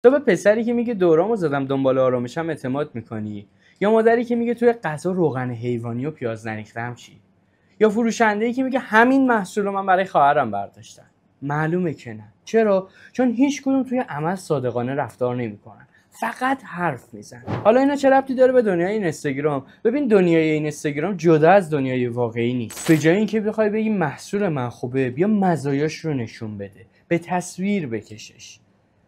تو به پسری که میگه دورامو زدم دنبال آرامشم اعتماد میکنی؟ یا مادری که میگه توی غذا روغن حیوانی و پیاز نریختم چی؟ یا فروشنده‌ای که میگه همین محصول رو من برای خواهرم برداشتم؟ معلومه که نه. چرا؟ چون هیچ کدوم توی عمل صادقانه رفتار نمیکنن، فقط حرف میزنن. حالا اینا چه ربطی داره به دنیای این اینستاگرام؟ ببین، دنیای این اینستاگرام جدا از دنیای واقعی نیست. به جای اینکه بخوای بگی محصول من خوبه، بیا مزایاش رو نشون بده، به تصویر بکشش.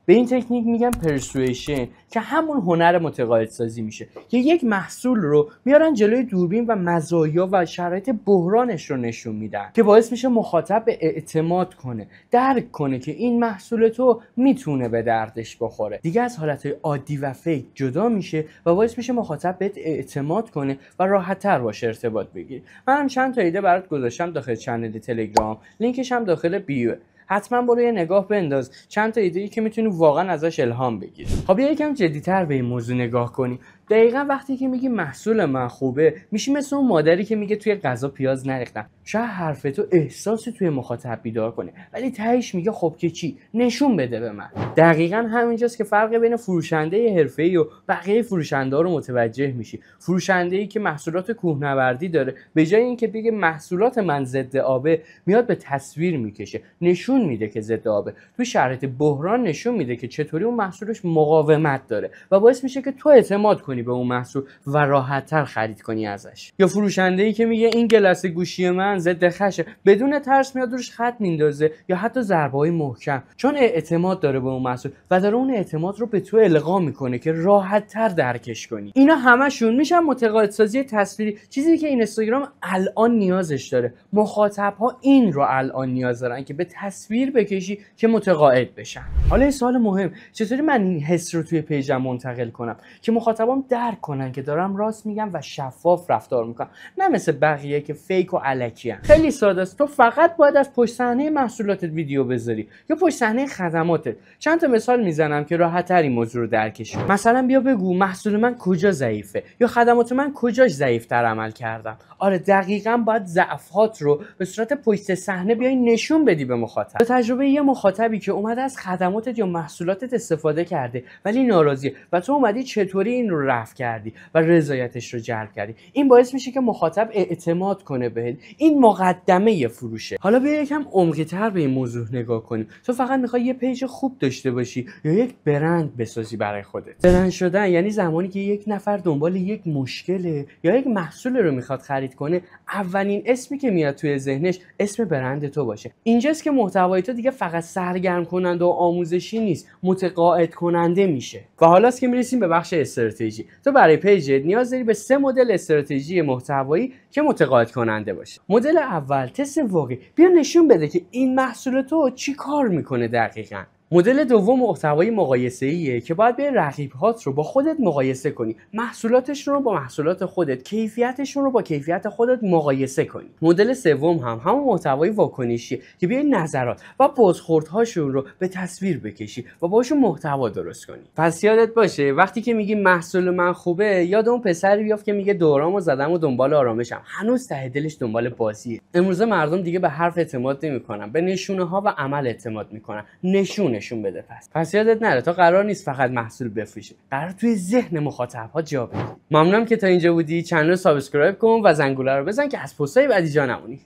به این تکنیک میگن پرسویشن، که همون هنر متقاعد سازی میشه که یک محصول رو میارن جلوی دوربین و مزایا و شرایط بحرانش رو نشون میدن که باعث میشه مخاطب به اعتماد کنه، درک کنه که این محصول تو میتونه به دردش بخوره. دیگه از حالتهای عادی و فیک جدا میشه و باعث میشه مخاطب بهت اعتماد کنه و راحت‌تر باشه ارتباط بگیری. منم چند تا ایده برات گذاشتم داخل کانال تلگرام، لینکش هم داخل بیو. حتما برو یه نگاه بنداز، چند تا ایده‌ای که میتونی واقعا ازش الهام بگیری. خب یکم جدی‌تر به این موضوع نگاه کنی. دقیقاً وقتی که میگی محصول من خوبه، میشی مثل اون مادری که میگه توی غذا پیاز نریختم. شاید حرف تو احساسی توی مخاطب بیدار کنه، ولی تهش میگه خب که چی؟ نشون بده به من. دقیقاً همینجاست که فرق بین فروشنده حرفه‌ای و بقیه فروشنده‌ها رو متوجه میشی. فروشنده‌ای که محصولات کوهنوردی داره، به جای اینکه بگه محصولات من ضد آبه، میاد به تصویر میکشه، نشون میده که ضد آبه. تو شرایط بحران نشون میده که چطوری اون محصولش مقاومت داره و باعث میشه که تو اعتماد کنی به اون محصول و راحت‌تر خرید کنی ازش. یا فروشنده‌ای که میگه این گلس گوشی من ضد خشه، بدون ترس میاد روش خط میندازه یا حتی ضربه‌های محکم، چون اعتماد داره به اون محصول و داره اون اعتماد رو به تو القا میکنه که راحت‌تر درکش کنی. اینا همشون میشن متقاعدسازی تصویری، چیزی که اینستاگرام الان نیازش داره. مخاطب‌ها این رو الان نیاز دارن که به تصویر بکشی که متقاعد بشن. حالا یه سوال مهم، چطوری من این حس رو توی پیجم منتقل کنم که مخاطبام درک کنن که دارم راست میگم و شفاف رفتار میکنم، نه مثل بقیه که فیک و الکی ان؟ خیلی ساده است. تو فقط باید از پشت صحنه محصولاتت ویدیو بذاری یا پشت صحنه خدماتت. چند تا مثال میزنم که راحت‌تر این موضوع رو درکش کنی. مثلا بیا بگو محصول من کجا ضعیفه یا خدمات من کجاش ضعیف‌تر عمل کردم. آره دقیقاً باید ضعف‌هات رو به صورت پشت صحنه بیای نشون بدی به مخاطب. به تجربه یه مخاطبی که اومده از خدماتت یا محصولاتت استفاده کرده ولی ناراضیه و تو اومدی چطوری این رو رفع کردی و رضایتش رو جلب کردی، این باعث میشه که مخاطب اعتماد کنه بهت. این مقدمه فروشه. حالا بیا یکم عمقی‌تر به این موضوع نگاه کنیم. تو فقط میخوای یه پیج خوب داشته باشی یا یک برند بسازی برای خودت؟ برند شدن یعنی زمانی که یک نفر دنبال یک مشکله یا یک محصول رو میخواد خرید کنه، اولین اسمی که میاد توی ذهنش اسم برند تو باشه. اینجاست که محتوای تو دیگه فقط سرگرم کننده و آموزشی نیست، متقاعد کننده میشه. و حالاست که میرسیم به بخش استراتژی. تو برای پیجت نیاز داری به 3 مدل استراتژی محتوایی که متقاعد کننده باشه. مدل اول، تست واقعی. بیا نشون بده که این محصول تو چی کار میکنه دقیقاً. مدل دوم محتوای مقایسه‌ایه که باید به رقیب‌هات رو با خودت مقایسه کنی، محصولاتشون رو با محصولات خودت، کیفیتشون رو با کیفیت خودت مقایسه کنی. مدل سوم هم همون محتوای واکنشیه که بیای نظرات و بازخوردهاشون رو به تصویر بکشی و باشون محتوا درست کنی. پس یادت باشه وقتی که میگی محصول من خوبه، یاد اون پسری بیافت که میگه دورامو زدم و دنبال آرامشم، هنوز ته دلش دنبال بازیه. امروزه مردم دیگه به حرف اعتماد نمی‌کنن، به نشونه‌ها و عمل اعتماد می‌کنن. نشون بده. پس یادت نره تا قرار نیست فقط محصول بفروشه، قرار توی ذهن مخاطب‌ها جا بگیره. ممنونم که تا اینجا بودی. چنل رو سابسکرایب کن و زنگوله رو بزن که از پست‌های بعدی جا نمونی.